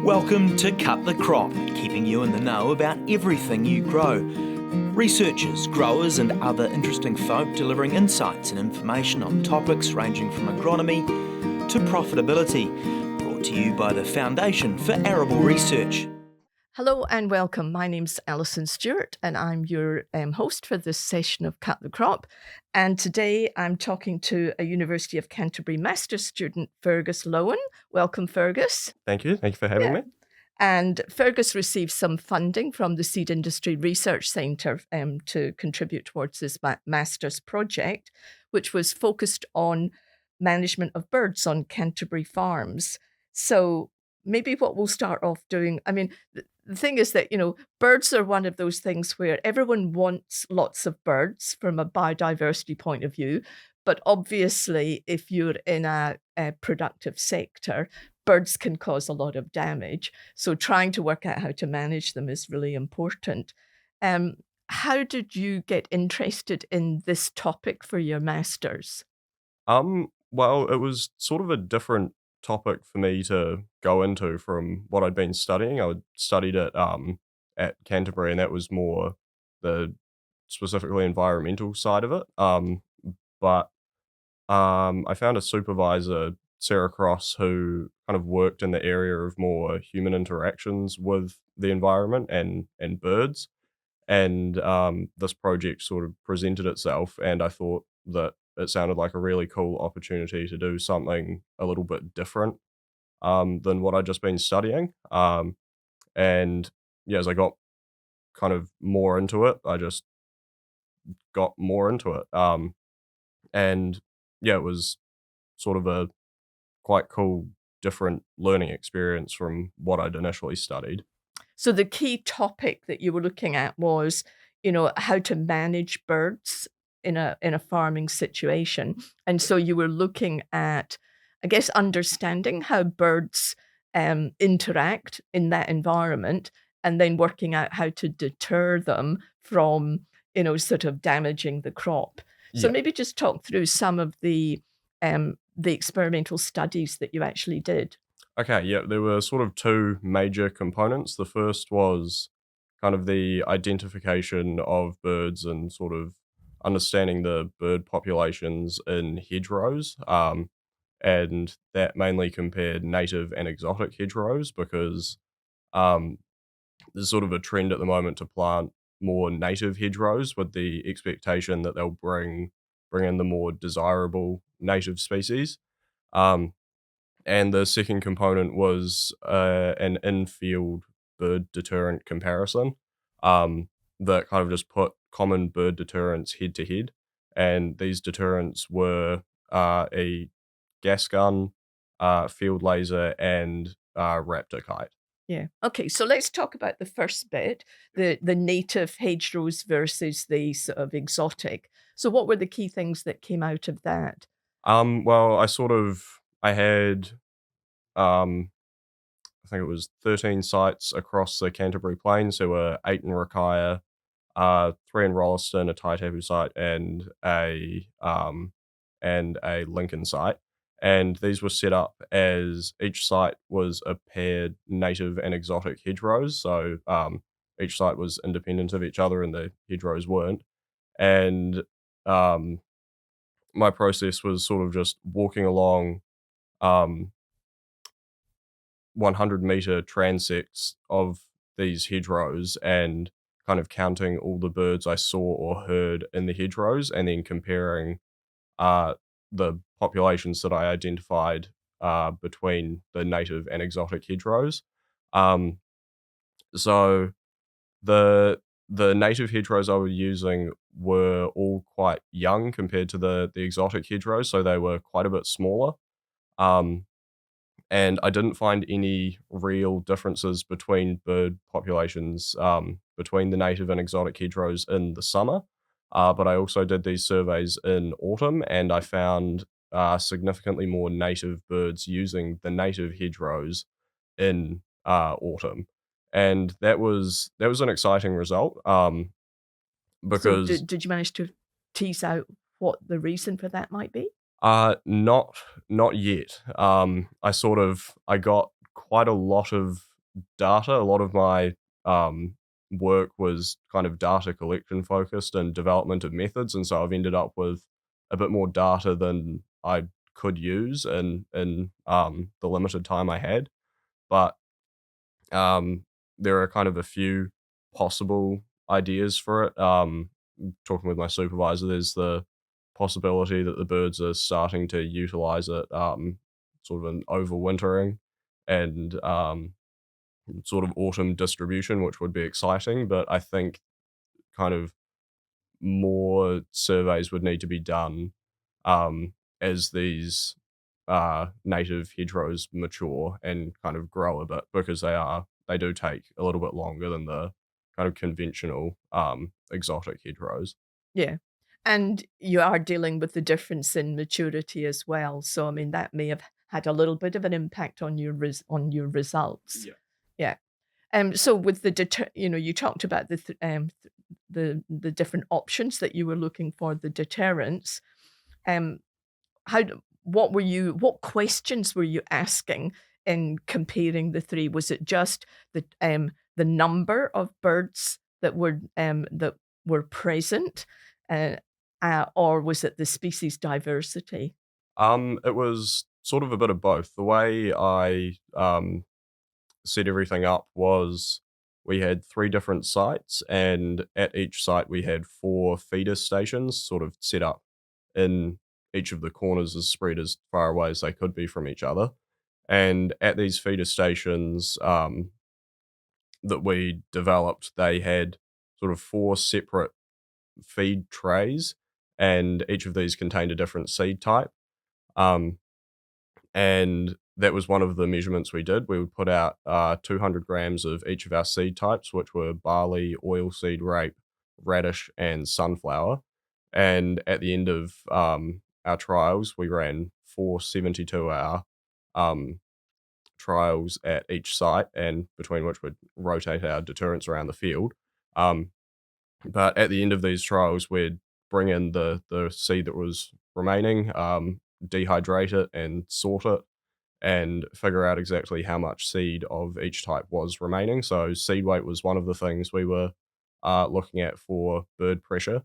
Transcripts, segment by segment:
Welcome to Cut the Crop, keeping you in the know about everything you grow. Researchers, growers and other interesting folk delivering insights and information on topics ranging from agronomy to profitability. Brought to you by the Foundation for Arable Research. Hello and welcome. My name's Alison Stewart and I'm your host for this session of Cut the Crop. And today I'm talking to a University of Canterbury master's student, Fergus Lowen. Welcome, Fergus. Thank you. Thank you for having me. And Fergus received some funding from the Seed Industry Research Centre to contribute towards this master's project, which was focused on management of birds on Canterbury farms. So maybe what we'll start off doing, the thing is that, birds are one of those things where everyone wants lots of birds from a biodiversity point of view. But obviously, if you're in a productive sector, birds can cause a lot of damage. So trying to work out how to manage them is really important. How did you get interested in this topic for your master's? Well, it was sort of a different topic for me to go into from what I'd been studying. I studied at Canterbury, and that was more the specifically environmental side of it. But I found a supervisor, Sarah Cross, who kind of worked in the area of more human interactions with the environment and birds. And this project sort of presented itself, and I thought that it sounded like a really cool opportunity to do something a little bit different than what I'd just been studying. And yeah, as I got kind of more into it, I just got more into it. And yeah, it was sort of a quite cool, different learning experience from what I'd initially studied. So the key topic that you were looking at was, how to manage birds in a farming situation. And so you were looking at, I guess, understanding how birds interact in that environment and then working out how to deter them from, sort of damaging the crop. So Yeah. maybe just talk through some of the experimental studies that you actually did. Okay, yeah, there were sort of two major components. The first was kind of the identification of birds and sort of understanding the bird populations in hedgerows. And that mainly compared native and exotic hedgerows because um, there's sort of a trend at the moment to plant more native hedgerows with the expectation that they'll bring in the more desirable native species. Um, and the second component was an in-field bird deterrent comparison that kind of just put common bird deterrents head to head. And these deterrents were a gas gun, field laser, and raptor kite. Yeah. Okay. So let's talk about the first bit, the native hedgerows versus the sort of exotic. So what were the key things that came out of that? Well, I had I think it was 13 sites across the Canterbury Plains. There were 8 in Rakaia, 3 in Rolleston, a Taitapu site, and a Lincoln site. And these were set up as each site was a paired native and exotic hedgerows. So each site was independent of each other, and the hedgerows weren't. And my process was sort of just walking along 100-meter transects of these hedgerows and kind of counting all the birds I saw or heard in the hedgerows, and then comparing the populations that I identified between the native and exotic hedgerows. Um, so the native hedgerows I was using were all quite young compared to the exotic hedgerows, so they were quite a bit smaller. Um, and I didn't find any real differences between bird populations between the native and exotic hedgerows in the summer. But I also did these surveys in autumn, and I found significantly more native birds using the native hedgerows in autumn, and that was an exciting result So because did you manage to tease out what the reason for that might be? not yet. I got quite a lot of data. A lot of my work was kind of data collection focused and development of methods, and so I've ended up with a bit more data than I could use in the limited time I had. But um, there are kind of a few possible ideas for it. Talking with my supervisor, there's the possibility that the birds are starting to utilize it, sort of an overwintering and sort of autumn distribution, which would be exciting. But I think kind of more surveys would need to be done as these native hedgerows mature and kind of grow a bit, because they do take a little bit longer than the kind of conventional exotic hedgerows. Yeah. And you are dealing with the difference in maturity as well. So, I mean, that may have had a little bit of an impact on your results. Yeah. Yeah. So with you talked about the different options that you were looking for, the deterrents. Um, what questions were you asking in comparing the three? Was it just the number of birds that were present, uh, or was it the species diversity? It was sort of a bit of both. The way I set everything up was we had 3 different sites, and at each site we had 4 feeder stations sort of set up in each of the corners, as spread as far away as they could be from each other. And at these feeder stations that we developed, they had sort of 4 separate feed trays, and each of these contained a different seed type. Um, and that was one of the measurements we did. We would put out 200 grams of each of our seed types, which were barley, oilseed rape, radish, and sunflower. And at the end of our trials, we ran 4 72-hour trials at each site, and between which we'd rotate our deterrents around the field. Um, but at the end of these trials, we'd bring in the seed that was remaining, dehydrate it and sort it, and figure out exactly how much seed of each type was remaining. So seed weight was one of the things we were looking at for bird pressure,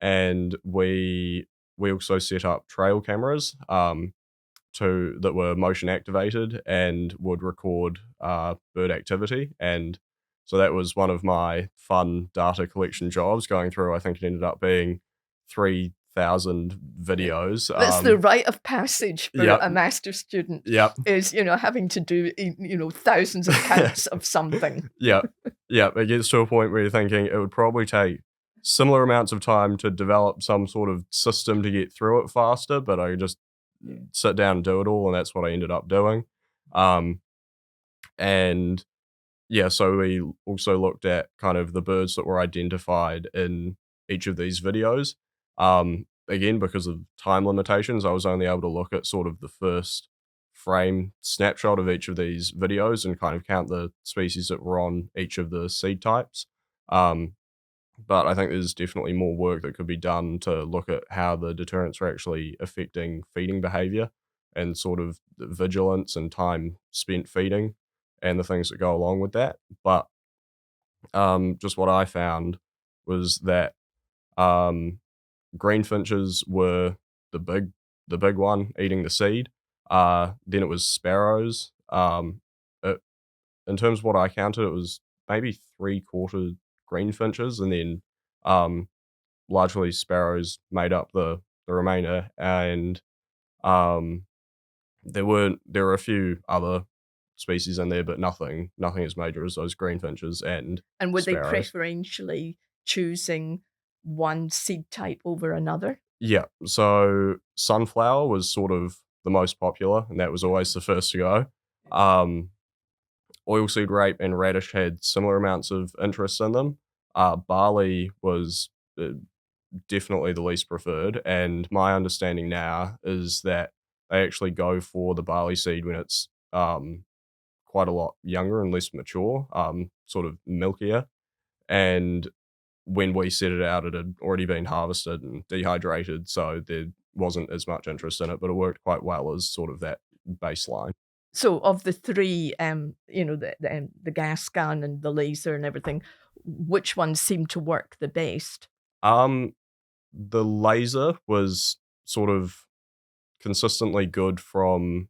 and we also set up trail cameras that were motion activated and would record bird activity. And so that was one of my fun data collection jobs going through. I think it ended up being 3,000 Yeah. videos. That's the rite of passage for Yep. a master's student Yep. is, having to do, thousands of counts of something. Yeah. Yeah. It gets to a point where you're thinking it would probably take similar amounts of time to develop some sort of system to get through it faster, but I could just sit down and do it all, and that's what I ended up doing. And yeah, so we also looked at kind of the birds that were identified in each of these videos. Again, because of time limitations, I was only able to look at sort of the first frame snapshot of each of these videos and kind of count the species that were on each of the seed types. But I think there's definitely more work that could be done to look at how the deterrents are actually affecting feeding behavior and sort of the vigilance and time spent feeding and the things that go along with that. But just what I found was that um, greenfinches were the big the big one eating the seed. Then it was sparrows. It, in terms of what I counted, it was maybe 3/4 greenfinches, and then um, largely sparrows made up the remainder. And um, there were a few other species in there, but nothing as major as those greenfinches and And were they sparrows. preferentially choosing one seed type over another? Yeah, so sunflower was sort of the most popular, and that was always the first to go. Um, Oilseed rape and radish had similar amounts of interest in them. Barley was definitely the least preferred, and my understanding now is that they actually go for the barley seed when it's quite a lot younger and less mature, sort of milkier. And when we set it out, it had already been harvested and dehydrated, so there wasn't as much interest in it, but it worked quite well as sort of that baseline. So of the three, the gas gun and the laser and everything, which ones seemed to work the best? Um, the laser was sort of consistently good from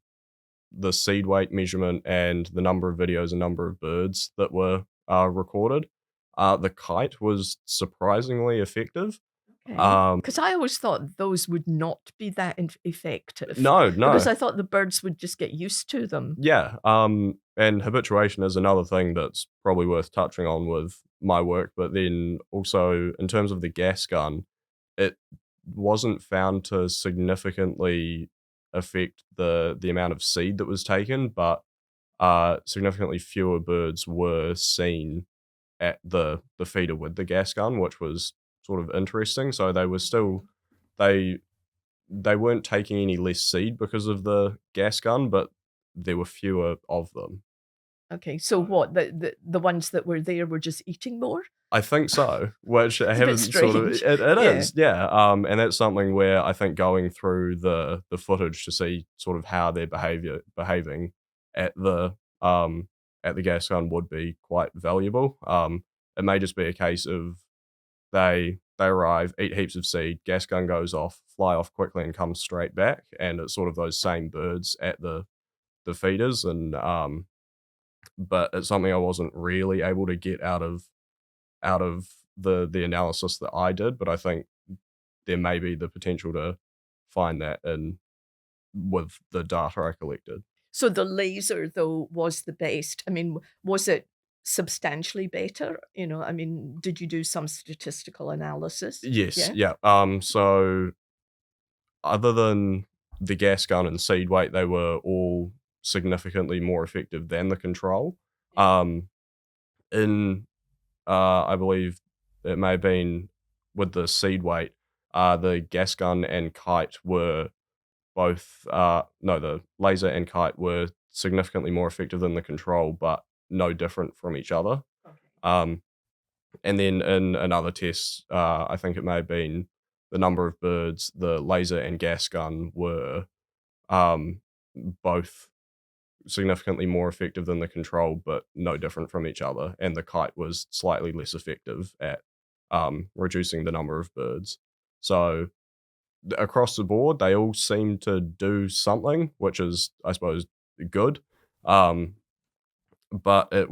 the seed weight measurement and the number of videos and number of birds that were recorded. The kite was surprisingly effective. Okay, Um, because I always thought those would not be that effective, no, because no, I thought the birds would just get used to them. yeah. And habituation is another thing that's probably worth touching on with my work. But then also in terms of the gas gun, it wasn't found to significantly affect the amount of seed that was taken, but significantly fewer birds were seen at the feeder with the gas gun, which was sort of interesting. So they were still they they weren't taking any less seed because of the gas gun, but there were fewer of them. Okay, so what, the ones that were there were just eating more? I think so, which I It's a bit haven't sort of strange. it Yeah. is, yeah, and that's something where I think going through the footage to see sort of how they're behaving at the, at the gas gun would be quite valuable. It may just be a case of they arrive, eat heaps of seed, gas gun goes off, fly off quickly and come straight back, and it's sort of those same birds at the feeders and, but it's something I wasn't really able to get out of the analysis that I did, but I think there may be the potential to find that in with the data I collected. So the laser, though, was the best. I mean, was it substantially better? I mean, did you do some statistical analysis? Yes, Yeah? yeah. So other than the gas gun and seed weight, they were all significantly more effective than the control. Um, in I believe it may have been with the seed weight, the gas gun and kite were both no, the laser and kite were significantly more effective than the control, but no different from each other. Okay. Um, and then in another test, I think it may have been the number of birds, the laser and gas gun were um, both significantly more effective than the control, but no different from each other. And the kite was slightly less effective at reducing the number of birds. So across the board, they all seem to do something, which is, I suppose, good. Um, but it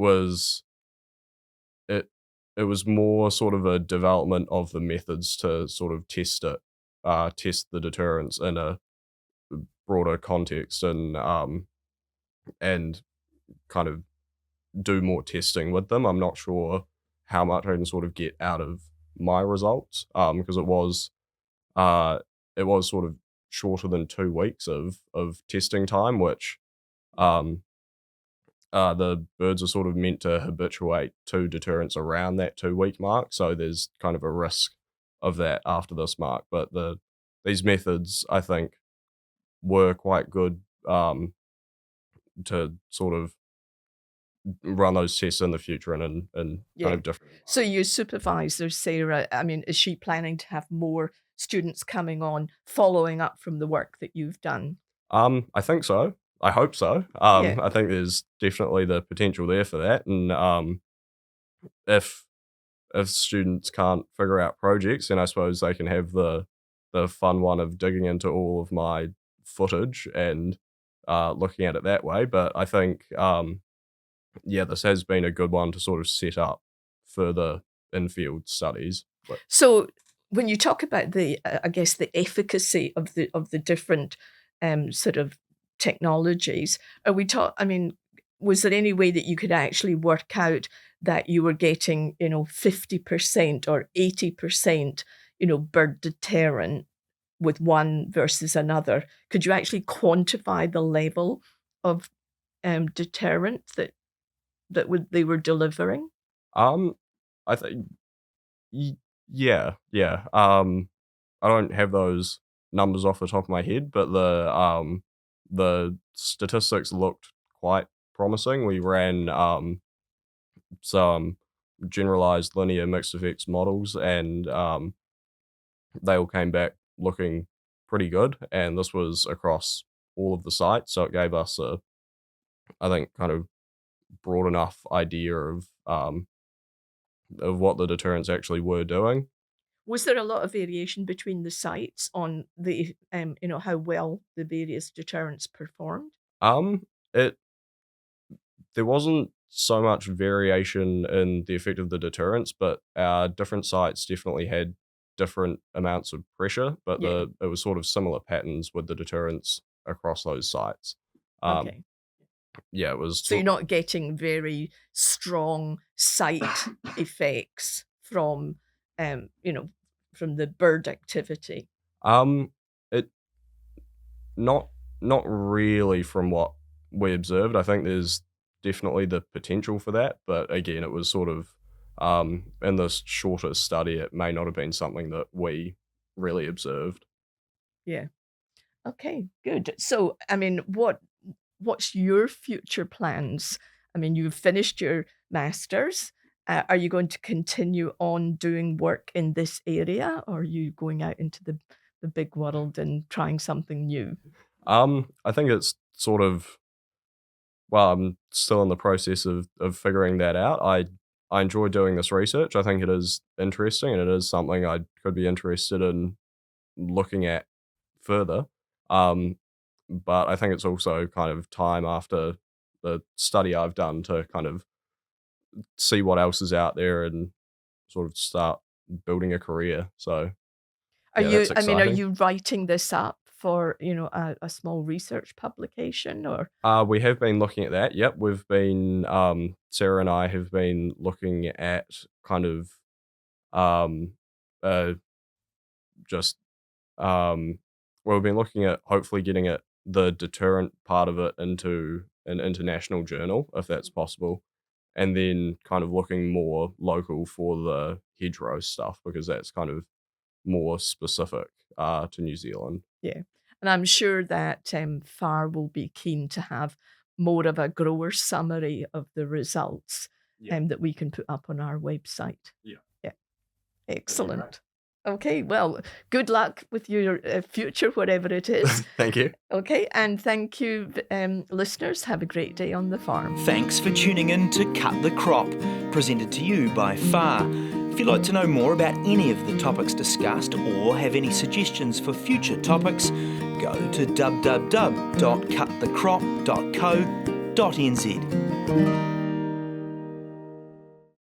it was more sort of a development of the methods to sort of test the deterrents in a broader context and kind of do more testing with them. I'm not sure how much I can sort of get out of my results because uh, it was sort of shorter than 2 weeks of testing time, which um, the birds are sort of meant to habituate to deterrents around that 2 week mark. So there's kind of a risk of that after this mark. But these methods, I think, were quite good to sort of run those tests in the future and in kind Yeah. of different So environments. your supervisor, Sarah, I mean, is she planning to have more students coming on, following up from the work that you've done? I think so. I hope so. Yeah. I think there's definitely the potential there for that, and if if students can't figure out projects, then I suppose they can have the fun one of digging into all of my footage and looking at it that way. But I think yeah, this has been a good one to sort of set up further in-field studies. But So when you talk about I guess the efficacy of the different sort of technologies, are we talk? I mean, was there any way that you could actually work out that you were getting, 50% or 80%, bird deterrent with one versus another? Could you actually quantify the level of deterrent that they were delivering? um, I think y- yeah, yeah. I don't have those numbers off the top of my head, but the statistics looked quite promising. We ran some generalized linear mixed effects models, and they all came back looking pretty good. And this was across all of the sites, so it gave us I think, kind of broad enough idea of what the deterrents actually were doing. Was there a lot of variation between the sites on the, how well the various deterrents performed? It There wasn't so much variation in the effect of the deterrents, but our different sites definitely had different amounts of pressure, but Yeah. it was sort of similar patterns with the deterrents across those sites. Um, Okay. yeah, it was. So you're not getting very strong site effects from, um, you know, from the bird activity. Um, it not not really from what we observed. I think there's definitely the potential for that, but again, it was sort of in this shorter study, it may not have been something that we really observed. Yeah. Okay, good. So, I mean, what's your future plans? I mean, you've finished your masters. Are you going to continue on doing work in this area, or are you going out into the big world and trying something new? I think it's sort of, well, I'm still in the process of figuring that out. I enjoy doing this research. I think it is interesting and it is something I could be interested in looking at further. Um, but I think it's also kind of time after the study I've done to kind of see what else is out there and sort of start building a career. So Are yeah, that's you? I mean, are exciting. you writing this up for a small research publication, or We have been looking at that. Yep, we've been Sarah and I have been looking at kind of um, uh, just well, we've been looking at hopefully getting the deterrent part of it into an international journal, if that's possible, and then kind of looking more local for the hedgerow stuff because that's kind of more specific to New Zealand. yeah? And I'm sure that FAR will be keen to have more of a grower summary of the results Yeah, that we can put up on our website. yeah, Yeah, that'd be great. excellent. Okay, well, good luck with your future, whatever it is. Thank you. Okay, and thank you, listeners. Have a great day on the farm. Thanks for tuning in to Cut the Crop, presented to you by FAR. If you'd like to know more about any of the topics discussed or have any suggestions for future topics, go to www.cutthecrop.co.nz.